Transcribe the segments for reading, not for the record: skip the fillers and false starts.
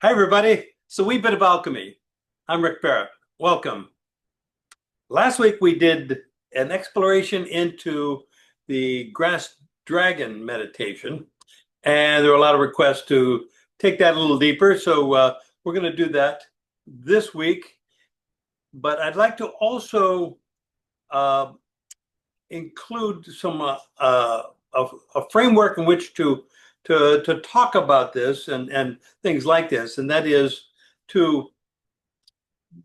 Hi, everybody. It's a wee bit of alchemy. I'm Rick Barrett. Welcome. Last week we did an exploration into the grass dragon meditation, and there were a lot of requests to take that a little deeper. So we're going to do that this week. But I'd like to also uh, include some a framework in which to talk about this and things like this, and that is to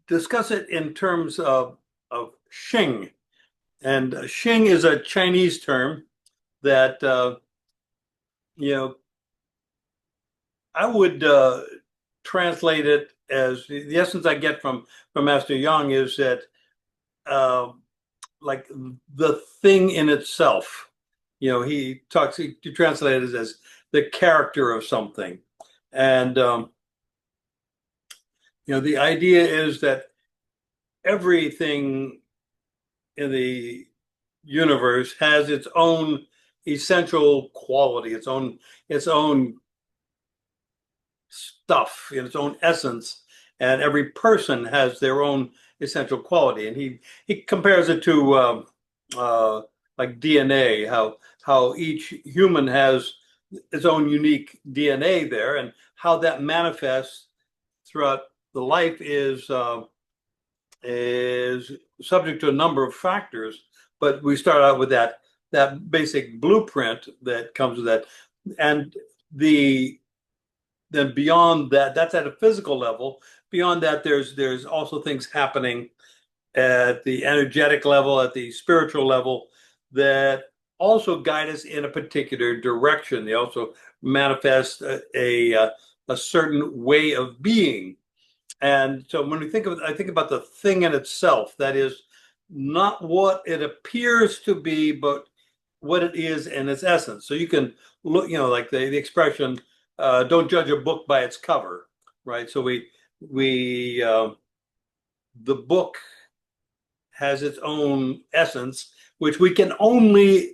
discuss it in terms of shing. And shing is a Chinese term that, you know, I would translate it as the essence I get from Master Yang is that uh, like the thing in itself. He talks, he translates it as the character of something. And, the idea is that everything in the universe has its own essential quality, its own stuff, its own essence, and every person has their own essential quality. And he compares it to like DNA, how each human has its own unique DNA there, and how that manifests throughout the life is subject to a number of factors, but we start out with that basic blueprint that comes with that, and the then beyond that, that's at a physical level. Beyond that, there's also things happening at the energetic level, at the spiritual level, that also guide us in a particular direction. They also manifest a certain way of being. And so when I think about the thing in itself, that is not what it appears to be, but what it is in its essence. So you can look, like the expression, don't judge a book by its cover, right? So we the book has its own essence, which we can only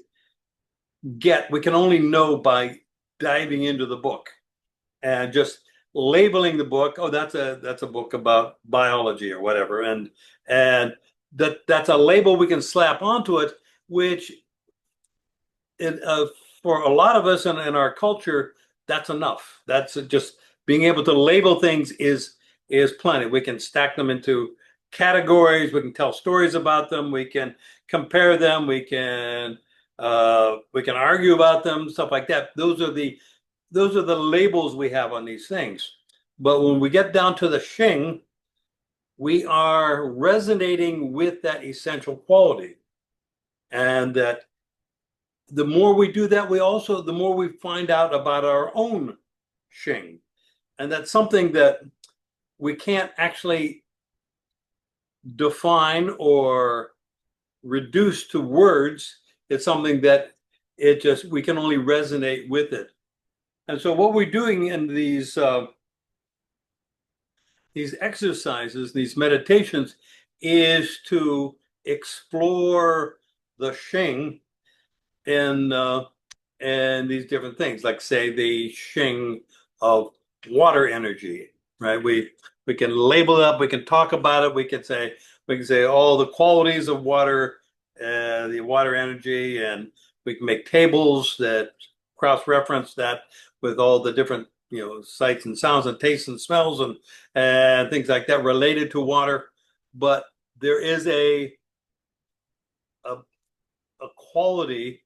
know by diving into the book and just labeling the book. Oh, that's a book about biology or whatever, and that's a label we can slap onto it, which for a lot of us in our culture, that's enough. That's just being able to label things is plenty. We can stack them into categories. We can tell stories about them. We can compare them. We can argue about them, stuff like that. Those are the labels we have on these things. But when we get down to the shing, we are resonating with that essential quality. And that the more we do that, the more we find out about our own shing. And that's something that we can't actually define or reduce to words. It's something that we can only resonate with it. And so what we're doing in these exercises, these meditations, is to explore the shing in these different things, like say the shing of water energy, right? We can label it up, we can talk about it, we can say all the qualities of water, the water energy, and we can make tables that cross-reference that with all the different sights and sounds and tastes and smells and things like that related to water. But there is a, a quality,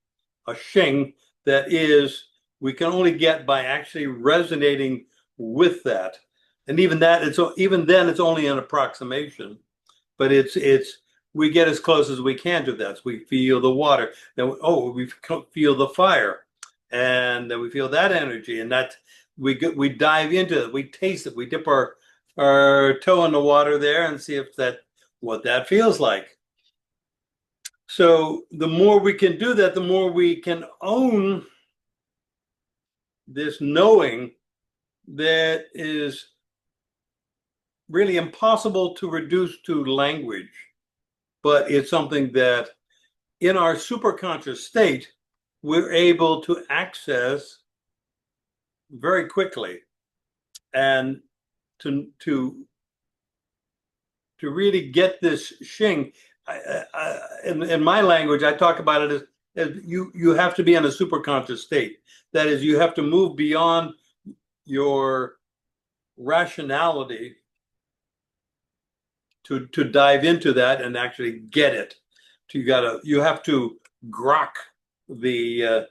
a shing, that is we can only get by actually resonating with that. And even then it's only an approximation, but it's we get as close as we can to that. So we feel the water, then we feel the fire, and then we feel that energy, and that we dive into it, we taste it, we dip our toe in the water there and see what that feels like. So the more we can do that, the more we can own this knowing that is really impossible to reduce to language, but it's something that in our superconscious state, we're able to access very quickly. And to really get this shing. In my language, I talk about it as you have to be in a superconscious state. That is, you have to move beyond your rationality to dive into that and actually get it. You have to grok the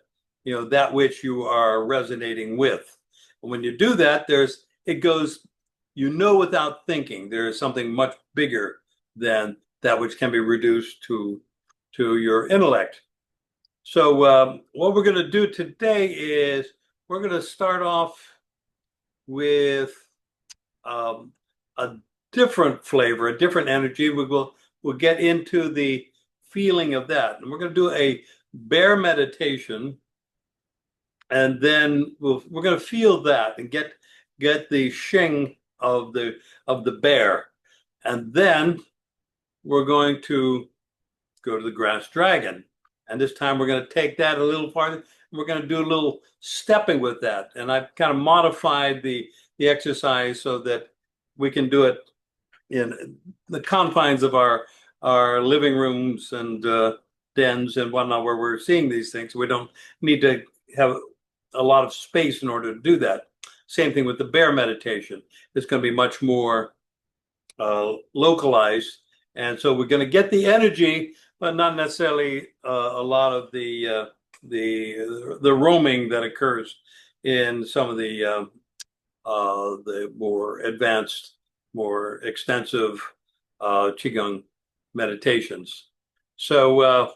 that which you are resonating with. And when you do that, it goes, without thinking. There is something much bigger than that which can be reduced to your intellect. So what we're going to do today is we're going to start off with a different flavor, a different energy. We'll get into the feeling of that, and we're going to do a bear meditation, and then we're going to feel that and get the shing of the bear, and then we're going to go to the grass dragon, and this time we're going to take that a little farther. We're going to do a little stepping with that, and I've kind of modified the exercise so that we can do it in the confines of our living rooms and dens and whatnot, where we're seeing these things. We don't need to have a lot of space in order to do that. Same thing with the bear meditation. It's going to be much more localized, and so we're going to get the energy, but not necessarily a lot of the roaming that occurs in some of the more advanced, more extensive qigong meditations. So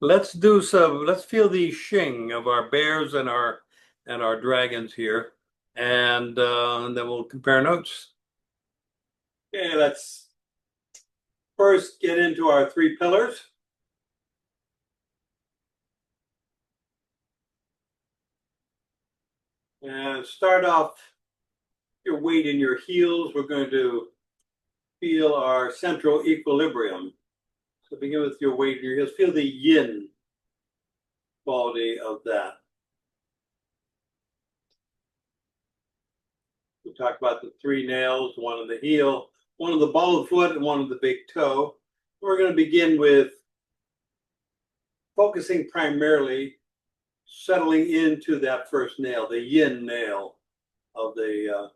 let's feel the shing of our bears and our dragons here, and then we'll compare notes. Okay, let's first get into our 3 pillars. And start off your weight in your heels. We're going to feel our central equilibrium. So begin with your weight in your heels. Feel the yin quality of that. We talked about the 3 nails, one on the heel, one on the ball of the foot, and one on the big toe. We're going to begin with focusing primarily, settling into that first nail, the yin nail of the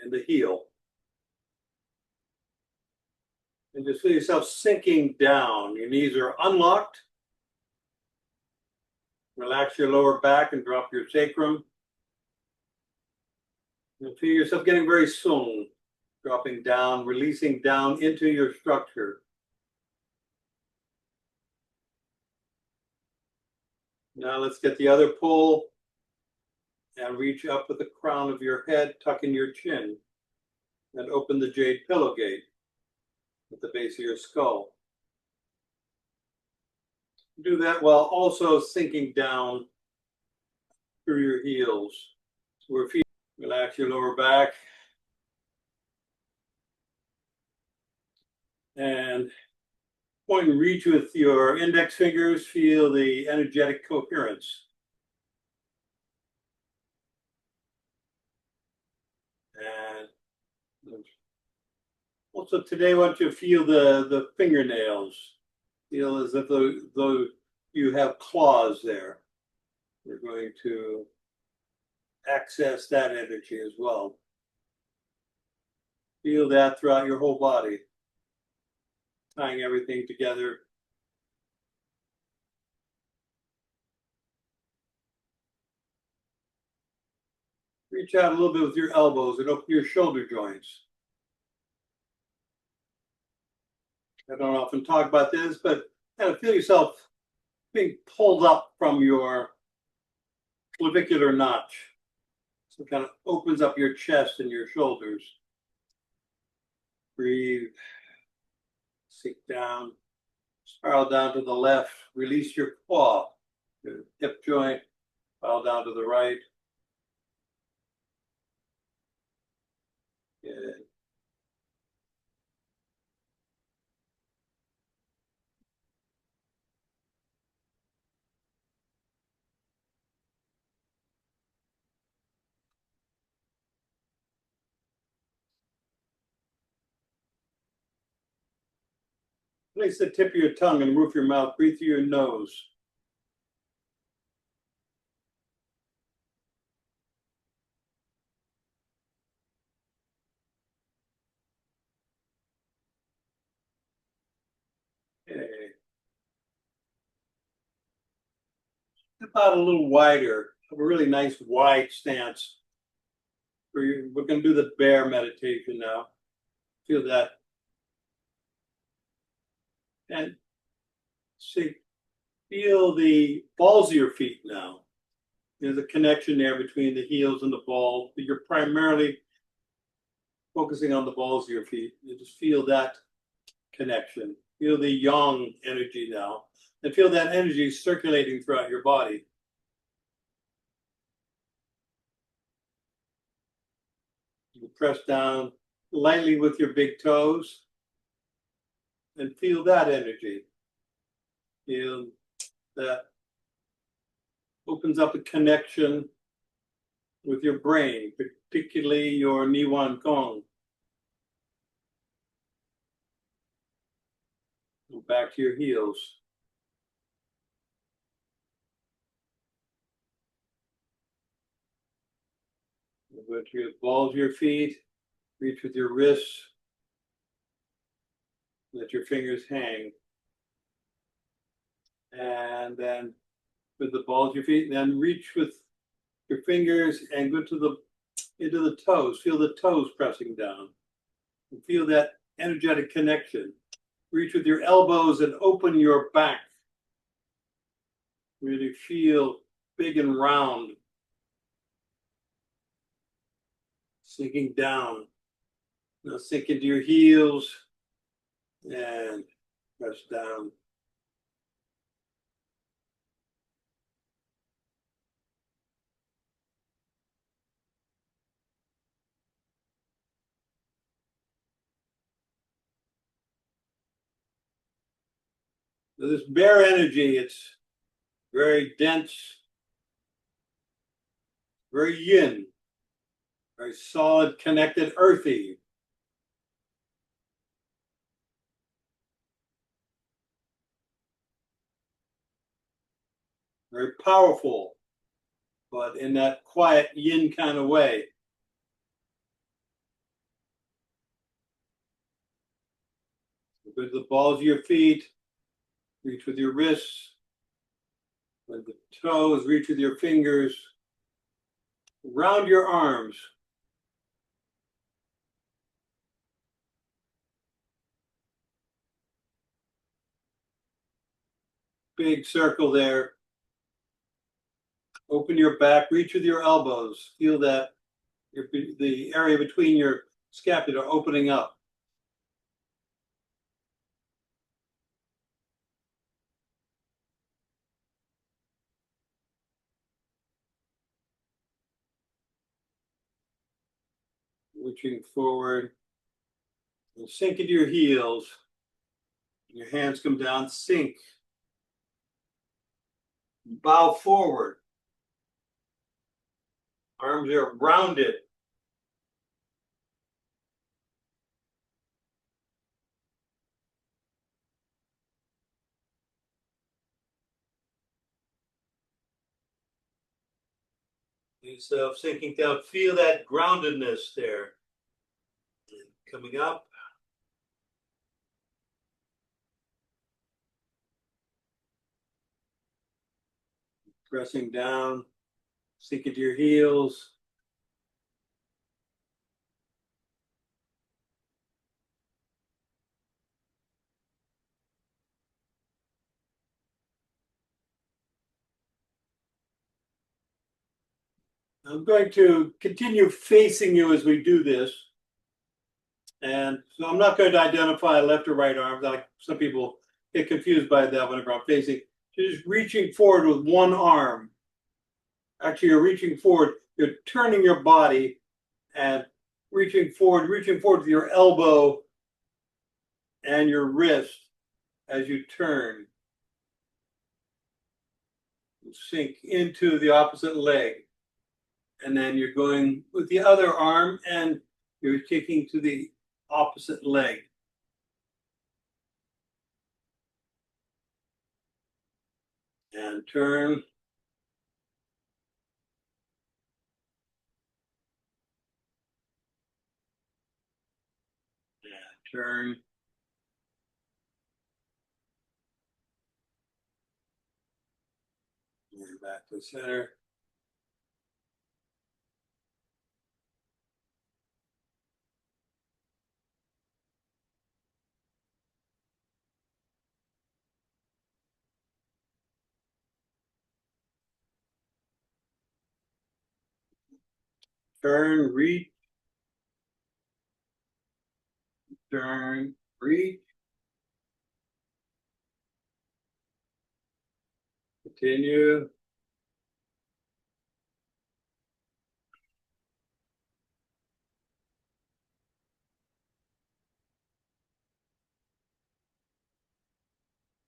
in the heel. And just feel yourself sinking down. Your knees are unlocked. Relax your lower back and drop your sacrum. And feel yourself getting very sung, dropping down, releasing down into your structure. Now let's get the other pull and reach up with the crown of your head, tuck in your chin, and open the jade pillow gate at the base of your skull. Do that while also sinking down through your heels. So we're feeling, relax your lower back. And point and reach with your index fingers, feel the energetic coherence. And also today, I want you to feel the fingernails. Feel as if though you have claws there. We're going to access that energy as well. Feel that throughout your whole body, tying everything together. Reach out a little bit with your elbows and open your shoulder joints. I don't often talk about this, but kind of feel yourself being pulled up from your clavicular notch. So it kind of opens up your chest and your shoulders. Breathe. Sink down. Spiral down to the left. Release your claw. Your hip joint. Spiral down to the right. Good. Place the tip of your tongue and roof your mouth. Breathe through your nose. Okay. Step out a little wider. Have a really nice wide stance. We're going to do the bear meditation now. Feel that. And see, feel the balls of your feet now. There's a connection there between the heels and the balls, but you're primarily focusing on the balls of your feet. You just feel that connection. Feel the yang energy now, and feel that energy circulating throughout your body. You press down lightly with your big toes and feel that energy. Feel that opens up a connection with your brain, particularly your Niwan Kong. Go back to your heels. Go to your balls of your feet. Reach with your wrists. Let your fingers hang. And then with the balls of your feet, then reach with your fingers and go to into the toes. Feel the toes pressing down. And feel that energetic connection. Reach with your elbows and open your back. Really feel big and round. Sinking down. Now sink into your heels and press down. So this bear energy, it's very dense, very yin, very solid, connected, earthy. Very powerful, but in that quiet yin kind of way. With the balls of your feet, reach with your wrists. With the toes, reach with your fingers. Round your arms. Big circle there. Open your back, reach with your elbows. Feel that the area between your scapula opening up. Reaching forward. And sink into your heels. Your hands come down, sink. Bow forward. Arms are rounded. Yourself sinking down. Feel that groundedness there. And coming up. Pressing down. Sink into your heels. I'm going to continue facing you as we do this. And so I'm not going to identify left or right arms. Like some people get confused by that whenever I'm facing. You're just reaching forward with one arm. Actually, you're reaching forward. You're turning your body and reaching forward with your elbow and your wrist as you turn. Sink into the opposite leg. And then you're going with the other arm and you're kicking to the opposite leg. and turn. And turn. And back to center. Turn, reach, turn, reach. Continue.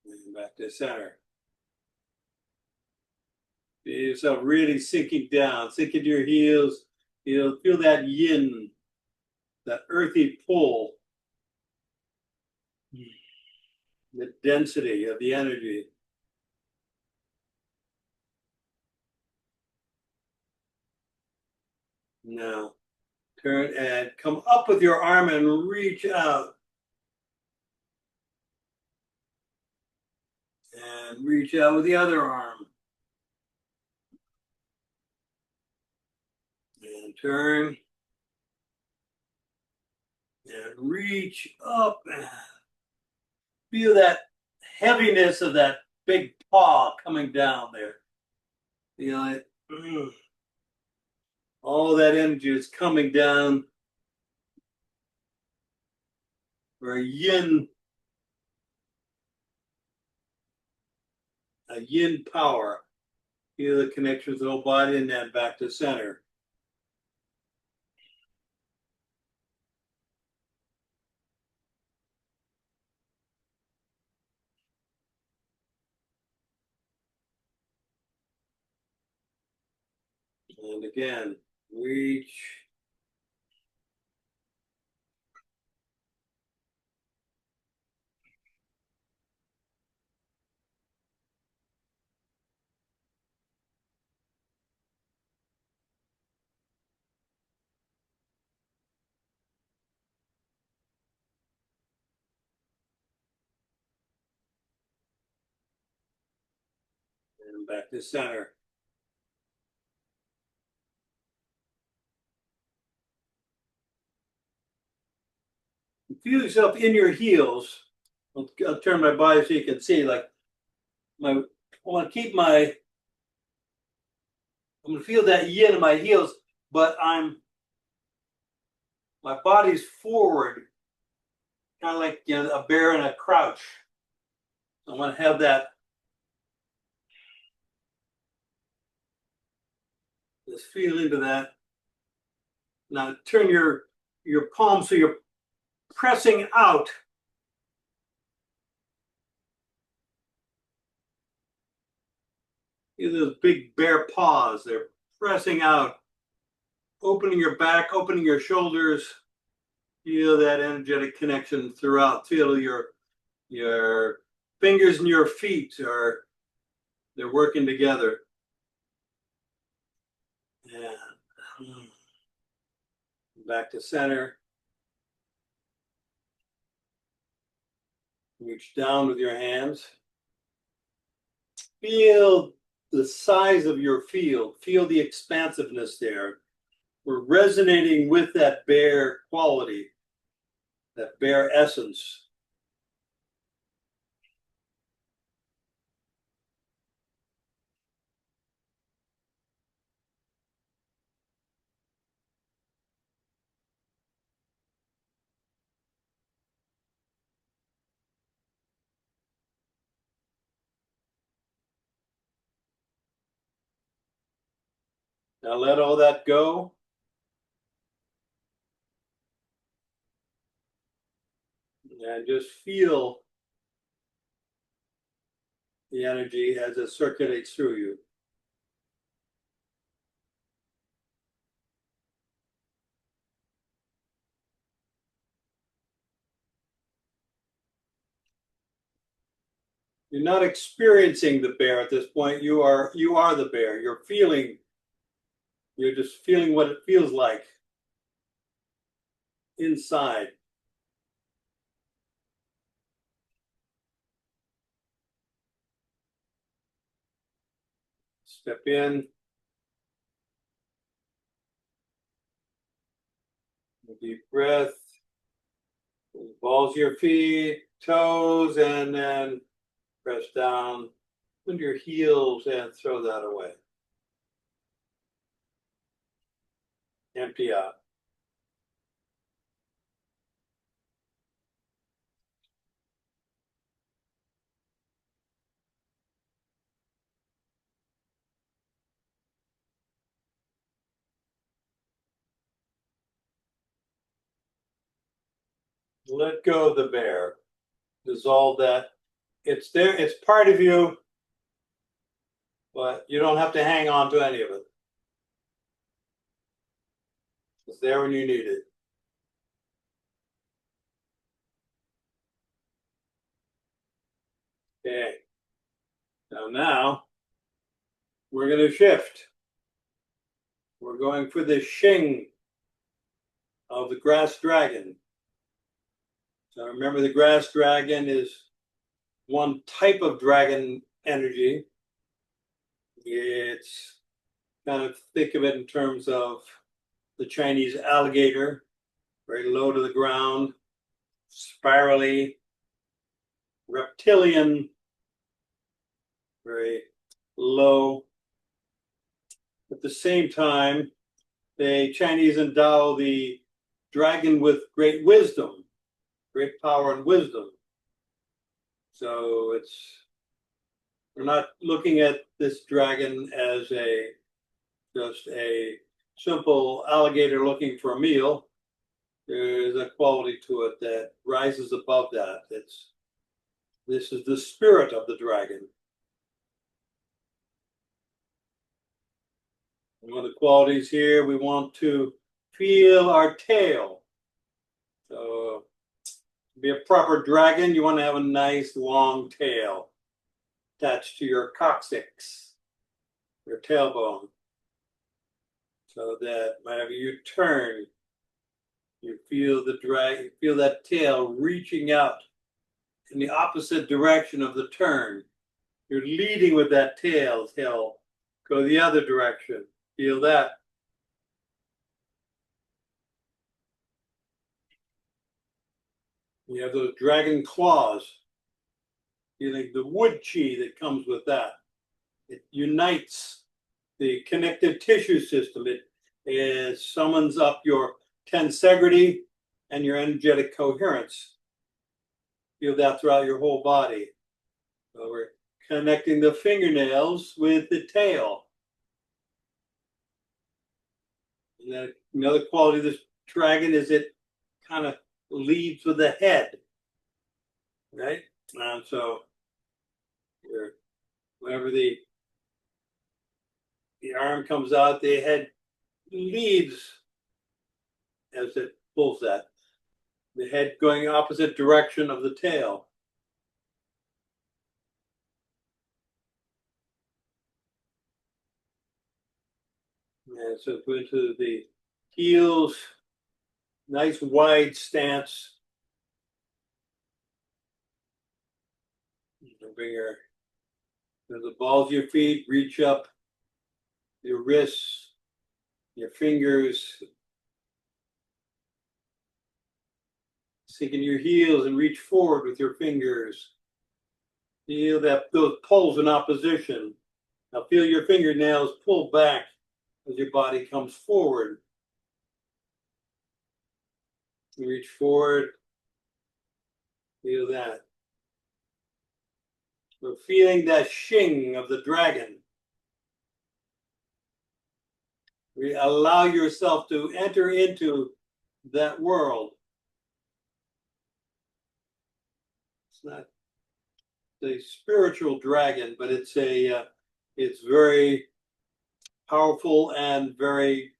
And back to center. Feel yourself really sinking down, sink into your heels. You'll feel that yin, that earthy pull, the density of the energy. Now, turn and come up with your arm and reach out. And reach out with the other arm. And turn. And reach up. Feel that heaviness of that big paw coming down there. Feel it. All that energy is coming down for a yin power. Feel the connection with the whole body and then back to center. And again, reach. And back to center. Feel yourself in your heels. I'll turn my body so you can see. Like I want to keep I'm going to feel that yin in my heels, but my body's forward, kind of like a bear in a crouch. I want to have that this feel into that. Now turn your palm so you're pressing out. Those big bear paws, they're pressing out, opening your back, opening your shoulders. Feel that energetic connection throughout. Feel your fingers and your feet they're working together. And back to center. Reach down with your hands. Feel the size of your field. Feel the expansiveness there. We're resonating with that bear quality, that bear essence. Now let all that go. And just feel the energy as it circulates through you. You're not experiencing the bear at this point. You are the bear. You're just feeling what it feels like inside. Step in. Deep breath. Balls your feet, toes, and then press down with your heels and throw that away. Empty out. Let go of the bear. Dissolve that. It's there. It's part of you, but you don't have to hang on to any of it. It's there when you need it. Okay. Now we're going to shift. We're going for the shing of the grass dragon. So remember, the grass dragon is one type of dragon energy. It's kind of think of it in terms of the Chinese alligator, very low to the ground, spirally, reptilian, very low. At the same time, the Chinese endow the dragon with great wisdom, great power and wisdom. So we're not looking at this dragon as just a simple alligator looking for a meal. There's a quality to it that rises above that. This is the spirit of the dragon. One of the qualities here, we want to feel our tail. So to be a proper dragon, you want to have a nice long tail attached to your coccyx, your tailbone, so that whenever you turn, you feel feel that tail reaching out in the opposite direction of the turn. You're leading with that tail. Go the other direction. Feel that. You have those dragon claws. Feeling the wood chi that comes with that. It unites the connective tissue system. It summons up your tensegrity and your energetic coherence. Feel that throughout your whole body. So we're connecting the fingernails with the tail. And then another quality of this dragon is it kind of leads with the head, right? And so whenever the arm comes out, the head leads as it pulls that. The head going opposite direction of the tail. And so go into the heels, nice wide stance. Bring the balls of your feet, reach up your wrists, your fingers, sink in your heels and reach forward with your fingers. Feel that those poles in opposition. Now feel your fingernails pull back as your body comes forward. Reach forward. Feel that. We're feeling that shing of the dragon. Allow yourself to enter into that world. It's not the spiritual dragon, but it's very powerful and very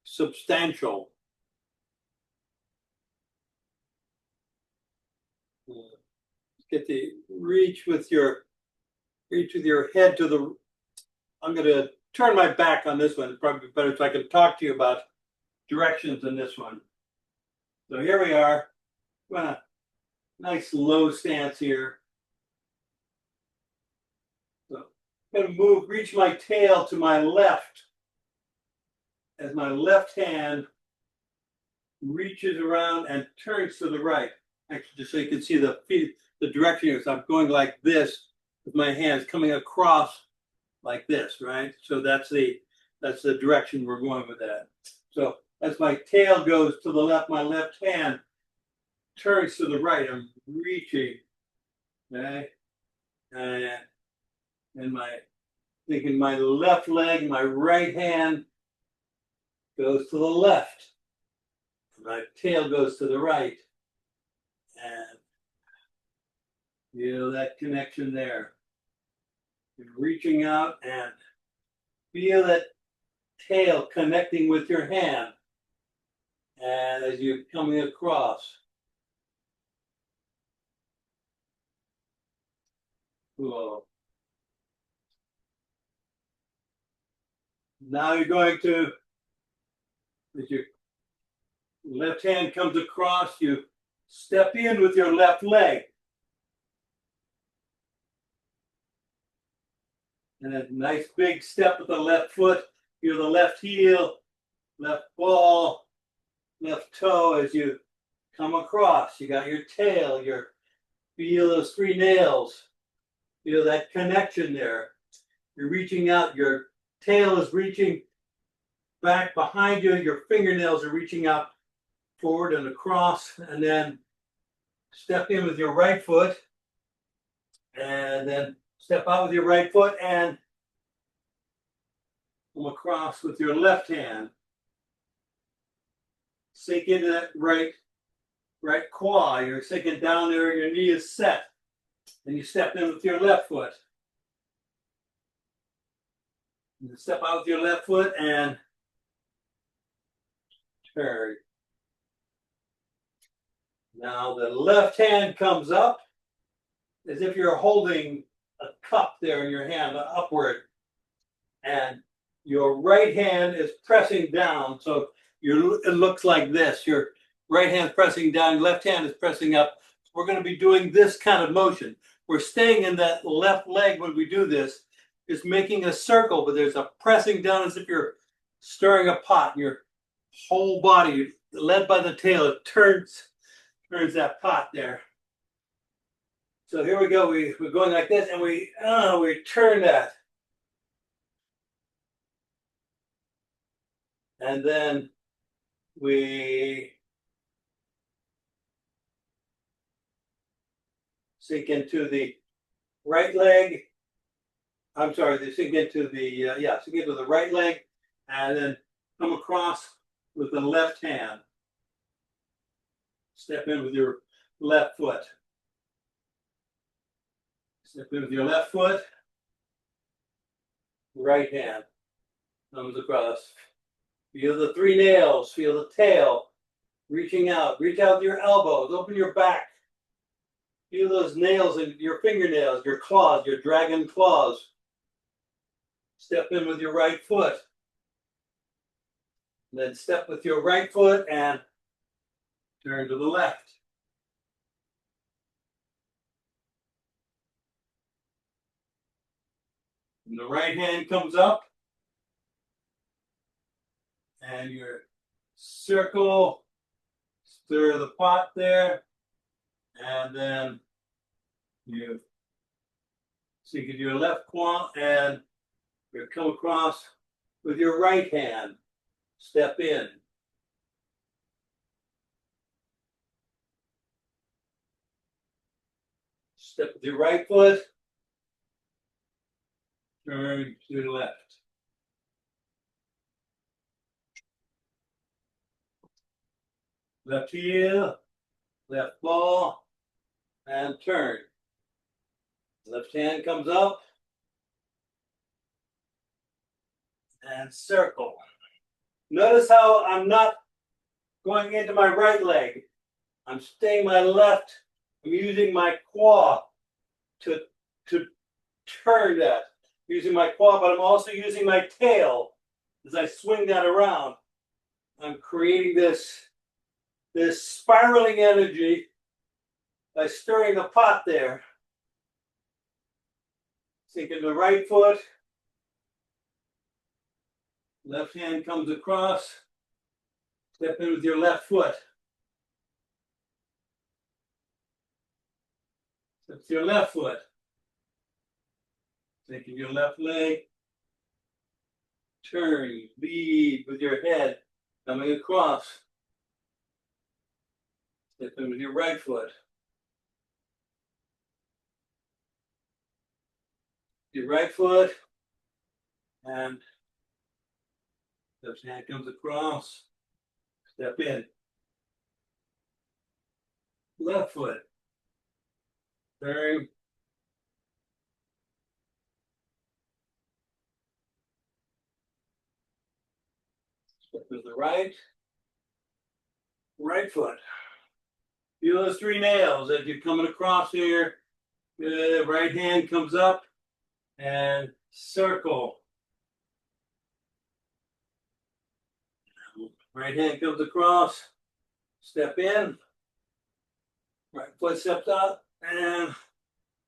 substantial. get the reach with your head to the. I'm going to turn my back on this one. It's probably better so I can talk to you about directions in this one. So here we are. Nice low stance here. So I'm going to reach my tail to my left as my left hand reaches around and turns to the right. Actually, just so you can see the direction here. So I'm going like this with my hands coming across like this, right? So that's the direction we're going with that. So as my tail goes to the left, my left hand turns to the right. I'm reaching, okay? And thinking my left leg, my right hand goes to the left. My tail goes to the right. And feel that connection there. You're reaching out and feel that tail connecting with your hand. And as you're coming across. Cool. Now you're going to, as your left hand comes across, you step in with your left leg. And a nice big step with the left foot. Feel the left heel, left ball, left toe as you come across. You got your tail, feel those three nails. Feel that connection there. You're reaching out, your tail is reaching back behind you, your fingernails are reaching out forward and across, and then step in with your right foot, and then step out with your right foot and come across with your left hand. Sink into that right quad. You're sinking down there, your knee is set. And you step in with your left foot. You step out with your left foot and turn. Now the left hand comes up as if you're holding a cup there in your hand upward. And your right hand is pressing down. So it looks like this. Your right hand is pressing down, left hand is pressing up. We're going to be doing this kind of motion. We're staying in that left leg when we do this. It's making a circle, but there's a pressing down as if you're stirring a pot. And your whole body, led by the tail, it turns that pot there. So here we go. We're going like this, and we turn that. And then we sink into the right leg. I'm sorry, they sink into sink into the right leg, and then come across with the left hand. Step in with your left foot. Step in with your left foot. Right hand comes across. Feel the three nails. Feel the tail reaching out. Reach out with your elbows. Open your back. Feel those nails and your fingernails, your claws, your dragon claws. Step in with your right foot. And then step with your right foot and turn to the left. And the right hand comes up. And your circle, stir the pot there. And then you sink into your left quad and you come across with your right hand. Step in. Step with your right foot. Turn to the left. Left heel, left ball, and turn. Left hand comes up and circle. Notice how I'm not going into my right leg. I'm staying I'm using my claw to turn that. Using my claw, but I'm also using my tail as I swing that around. I'm creating this spiraling energy by stirring the pot there. Sinking the right foot. Left hand comes across. Step in with your left foot. Step to your left foot. Taking your left leg. Turn, lead with your head. Coming across. Step in with your right foot. Your right foot. And left hand comes across. Step in. Left foot. Turn. Step to the right. Right foot. Feel those three nails as you're coming across here. Good. Right hand comes up and circle. Right hand comes across. Step in. Right foot steps up and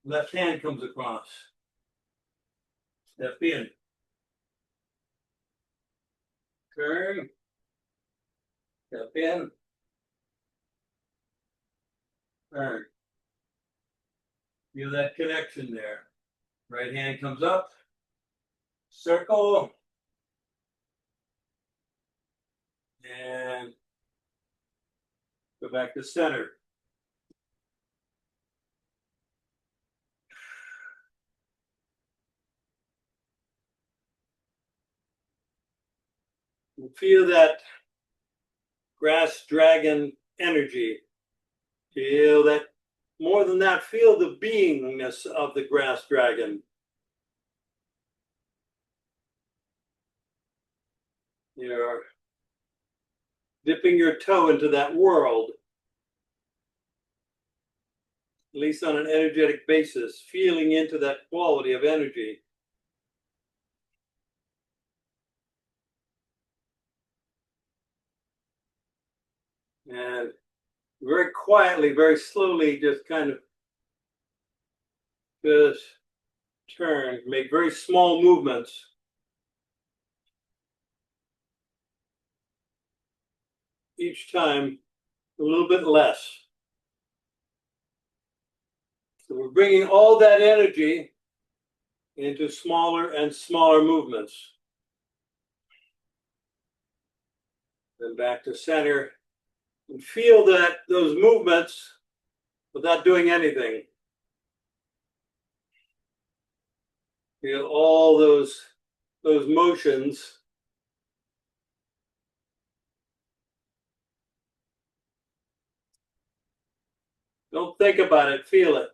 left hand comes across. Step in. Turn. Step in. Turn. Feel that connection there. Right hand comes up. Circle. And go back to center. Feel that grass dragon energy. Feel that, more than that, feel the beingness of the grass dragon. You're dipping your toe into that world, at least on an energetic basis, feeling into that quality of energy. And very quietly, very slowly, just kind of just turn, make very small movements. Each time a little bit less. So we're bringing all that energy into smaller and smaller movements. Then back to center. And feel that those movements without doing anything. Feel all those motions. Don't think about it, feel it.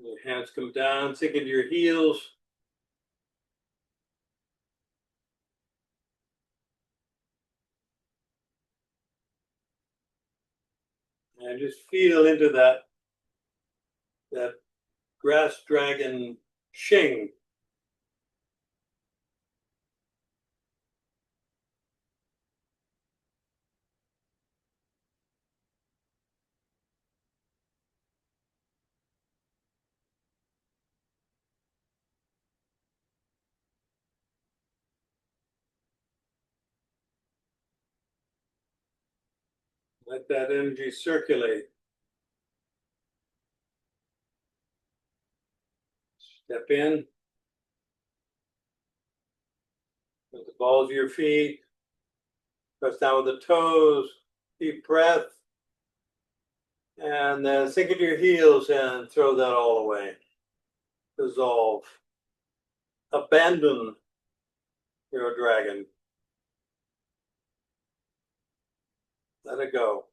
Your hands come down, sink into your heels. And just feel into that grass dragon shing. Let that energy circulate. Step in. With the balls of your feet. Press down with the toes. Deep breath. And then sink into your heels and throw that all away. Dissolve. Abandon your dragon. Let it go.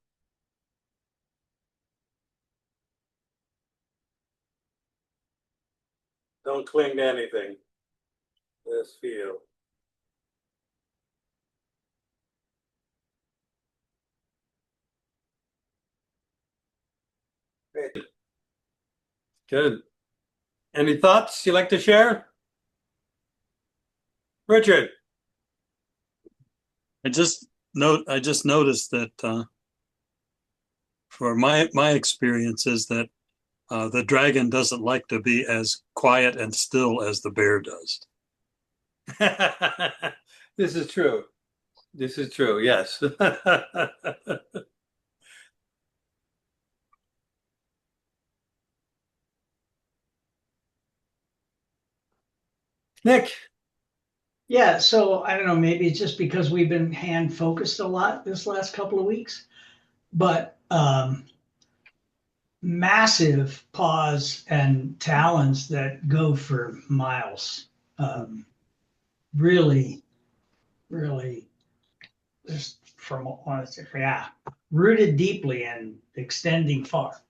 Don't cling to anything. Just feel. Good. Any thoughts you'd like to share? Richard? I just noticed that for my experience is that the dragon doesn't like to be as quiet and still as the bear does. This is true. This is true, yes. Nick? Yeah, so I don't know, maybe it's just because we've been hand focused a lot this last couple of weeks, but massive paws and talons that go for miles. Really, really, just from yeah, rooted deeply and extending far.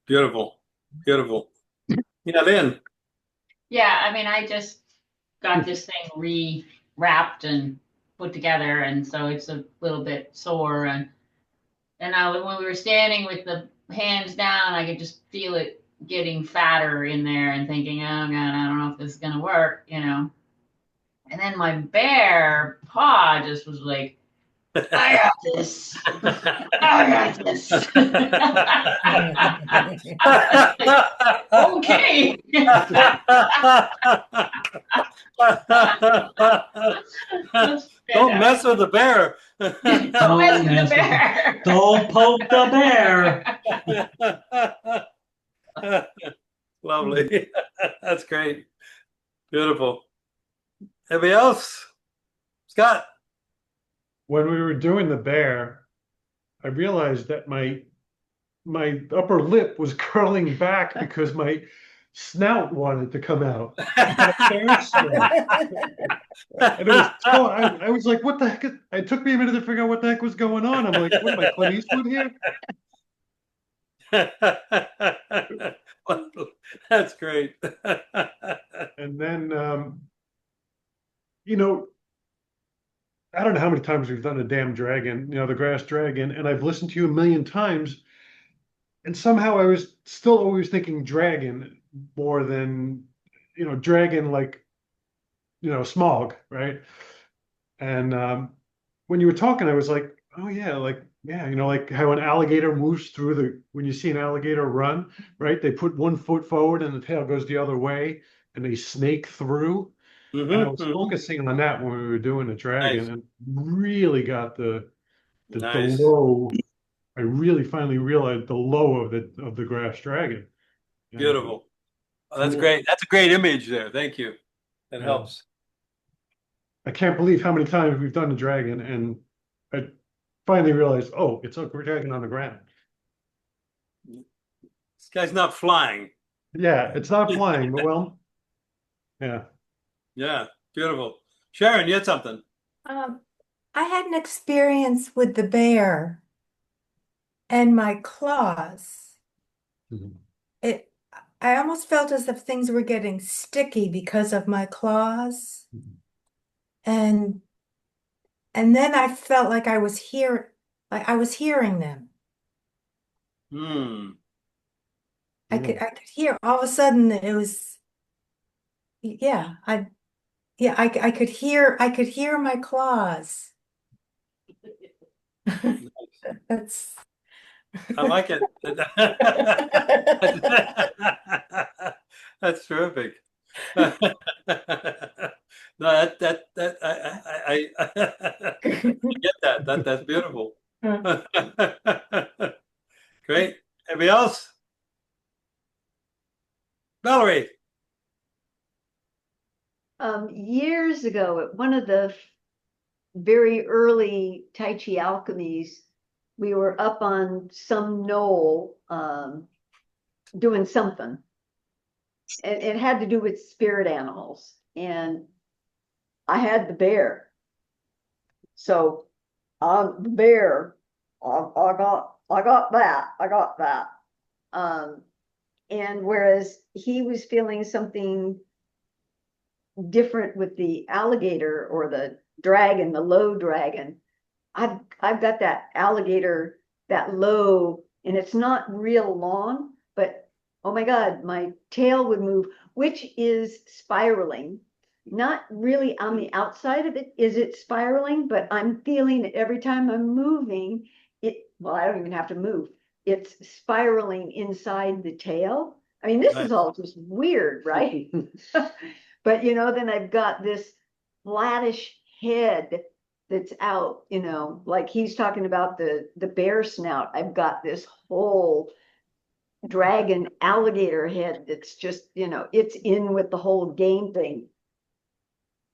Beautiful. Beautiful. Yeah, Lynn. Yeah, I mean, I just got this thing rewrapped and put together, and so it's a little bit sore. And when we were standing with the hands down, I could just feel it getting fatter in there, and thinking, oh God, I don't know if this is gonna work, you know. And then my bare paw just was like, I got this. I got this. Okay. Don't mess with the bear. Don't mess with the bear. Don't poke the bear. Lovely. That's great. Beautiful. Anybody else? Scott? When we were doing the bear, I realized that my upper lip was curling back because my snout wanted to come out. And it was I was like, what the heck? It took me a minute to figure out what the heck was going on. I'm like, what am I, Clint Eastwood here? That's great. And then, you know, I don't know how many times we've done the damn dragon, you know, the grass dragon, and I've listened to you a million times, and somehow I was still always thinking dragon more than, you know, dragon like, you know, smog, right? And when you were talking, I was like, oh yeah, like, yeah, you know, like how an alligator moves through when you see an alligator run, right? They put one foot forward and the tail goes the other way and they snake through. And I was focusing on that when we were doing the dragon, Nice. and really got the Nice. low. I really finally realized the low of the grass dragon. Beautiful. Oh, that's Cool. great. That's a great image there. Thank you. That Yeah. helps. I can't believe how many times we've done the dragon, and I finally realized, oh, it's a dragon on the ground. This guy's not flying. Yeah, it's not flying, but well, yeah. Yeah, beautiful. Sharon, you had something. I had an experience with the bear and my claws. Mhm. I almost felt as if things were getting sticky because of my claws. Mhm. And then I felt like I was hearing them. Hmm. I could hear all of a sudden it was, yeah, I could hear my claws. That's I like it. That's terrific. No, that I get that. That's beautiful. Great. Anybody else? Valerie. Years ago, at one of the very early Tai Chi alchemies, we were up on some knoll doing something. And it had to do with spirit animals. And I had the bear. So the bear, I got that. And whereas he was feeling something different with the alligator or the dragon, the low dragon, I've got that alligator, that low and it's not real long, but oh my God, my tail would move, which is spiraling. Not really on the outside of it, is it spiraling, but I'm feeling it every time I'm moving. Well, I don't even have to move. It's spiraling inside the tail. I mean, this is all just weird, right? But then I've got this flattish head that's out, like he's talking about the bear snout. I've got this whole dragon alligator head that's just, it's in with the whole game thing.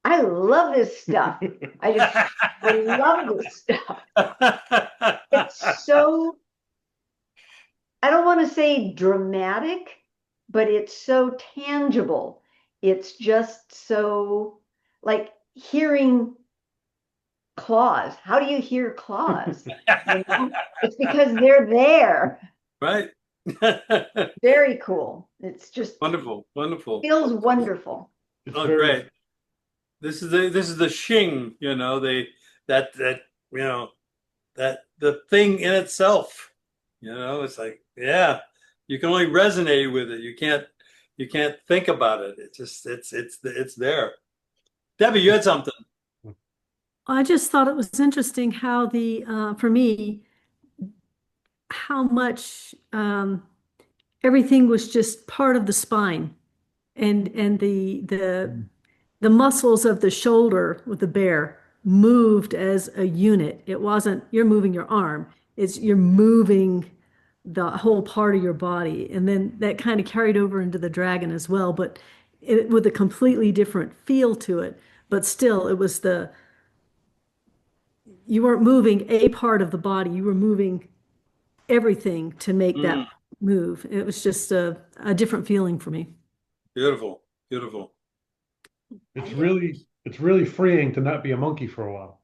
I love this stuff. I love this stuff. It's so, I don't want to say dramatic, but it's so tangible. It's just so like hearing claws. How do you hear claws? It's because they're there. Right. Very cool. It's just wonderful. Feels wonderful. Oh, great. This is the shing, that the thing in itself, it's like, yeah, you can only resonate with it. You can't think about it. It's there. Debbie, you had something. I just thought it was interesting how for me, how much everything was just part of the spine, and the muscles of the shoulder with the bear moved as a unit. It wasn't you're moving your arm, it's you're moving the whole part of your body. And then that kind of carried over into the dragon as well, but with a completely different feel to it. But still, it was you weren't moving a part of the body, you were moving everything to make that move. It was just a different feeling for me. Beautiful. It's really freeing to not be a monkey for a while.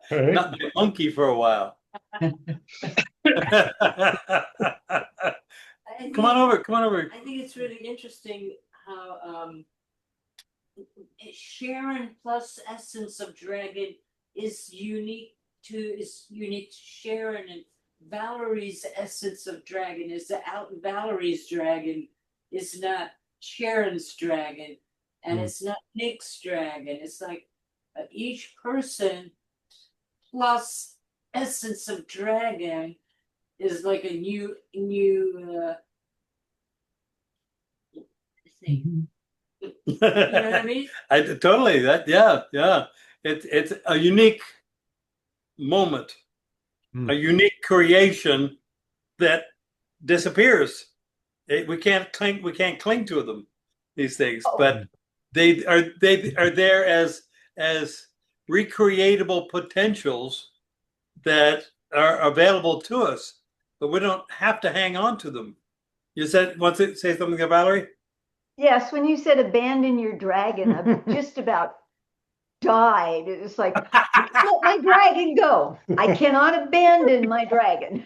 Right? Not be a monkey for a while. Come on over. I think it's really interesting how Sharon plus Essence of Dragon is unique to Sharon, and Valerie's Essence of Dragon is Valerie's dragon is not Sharon's dragon, and it's not Nick's dragon. It's like each person plus Essence of Dragon is like a new thing. You know what I mean? Totally. Yeah. It's a unique moment, a unique creation that disappears. We can't cling to them, these things, but they are there as recreatable potentials that are available to us, but we don't have to hang on to them. You want to say something about Valerie? Yes, when you said abandon your dragon, I just about died. It was like, let my dragon go. I cannot abandon my dragon.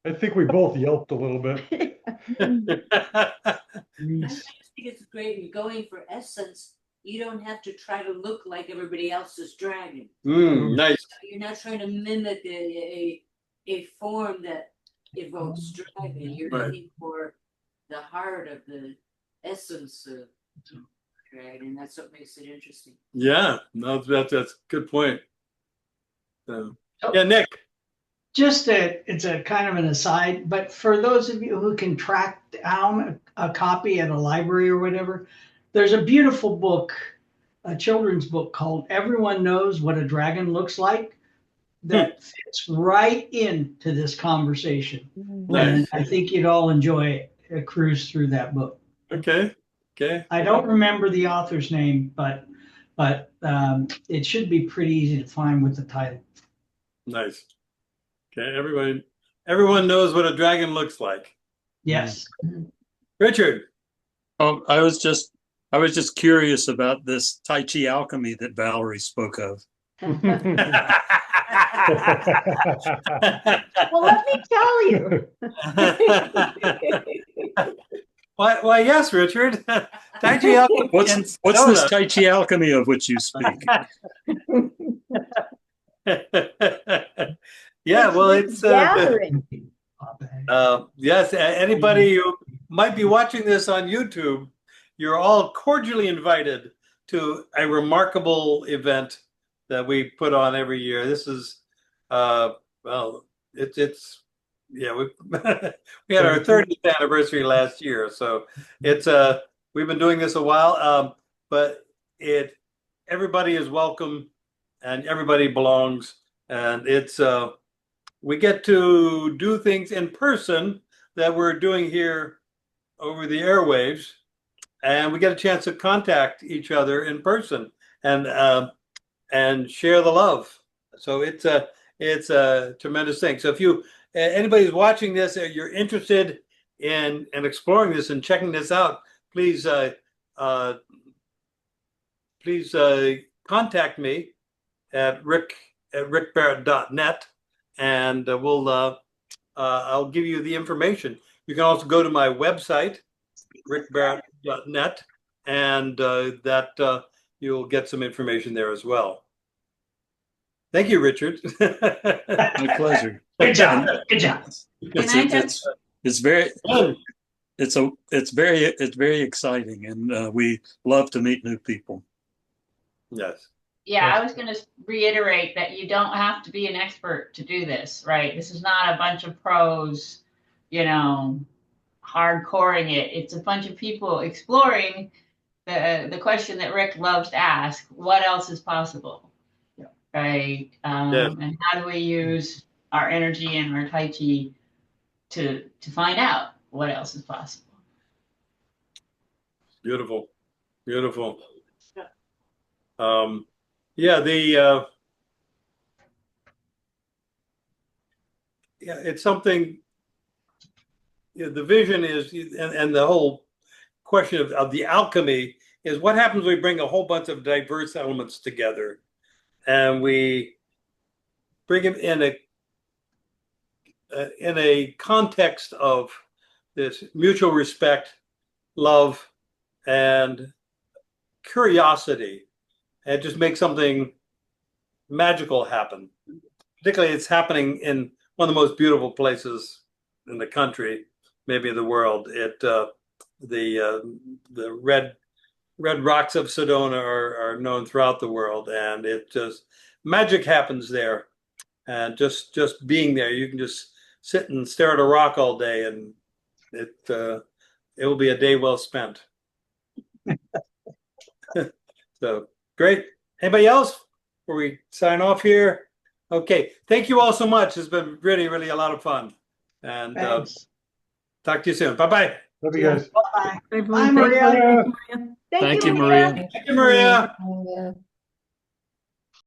I think we both yelped a little bit. I just think it's great. You're going for essence. You don't have to try to look like everybody else's dragon. Nice. You're not trying to mimic a form that evokes dragon. You're looking for the heart of the essence of dragon. That's what makes it interesting. Yeah, no, that's a good point. Yeah, Nick. Just it's a kind of an aside, but for those of you who can track down a copy at a library or whatever, there's a beautiful book, a children's book called Everyone Knows What a Dragon Looks Like, that fits right into this conversation. Nice. And I think you'd all enjoy a cruise through that book. Okay. I don't remember the author's name, but it should be pretty easy to find with the title. Nice. Okay, everyone knows what a dragon looks like. Yes. Richard. I was just curious about this Tai Chi alchemy that Valerie spoke of. Well, let me tell you. Why, yes, Richard. Tai Chi alchemy. What's this Tai Chi alchemy of which you speak? Yeah, well, it's gathering. yes. Anybody who might be watching this on YouTube, you're all cordially invited to a remarkable event that we put on every year. This is well, it's yeah, we we had our 30th anniversary last year, so it's we've been doing this a while, but it everybody is welcome and everybody belongs, and it's we get to do things in person that we're doing here over the airwaves, and we get a chance to contact each other in person and share the love. So it's a tremendous thing. So if you anybody's watching this, you're interested in exploring this and checking this out, please please contact me at rickbarrett.net, and I'll give you the information. You can also go to my website, rickbarrett.net, and that you'll get some information there as well. Thank you, Richard. My pleasure. Good job. Good job. It's very very exciting, and we love to meet new people. Yes. Yeah, I was going to reiterate that you don't have to be an expert to do this, right? This is not a bunch of pros, hardcoring it. It's a bunch of people exploring the question that Rick loves to ask: what else is possible? Yeah. Right? And how do we use our energy and our Tai Chi to find out what else is possible? Beautiful. Beautiful. Yeah. Yeah, it's something. The vision is, and the whole question of the alchemy is what happens when we bring a whole bunch of diverse elements together, and we bring them in a context of this mutual respect, love, and curiosity, and just make something magical happen. Particularly, it's happening in one of the most beautiful places in the country, maybe in the world. The red rocks of Sedona are known throughout the world, and it just magic happens there. And just being there, you can just sit and stare at a rock all day, and it will be a day well spent. So great. Anybody else before we sign off here? Okay. Thank you all so much. It's been really, really a lot of fun. And talk to you soon. Bye-bye. Love you guys. Bye. Everyone, Bye, Maria. thank you, Maria. Thank Thank you, you, Maria. Thank you, Maria. Yeah.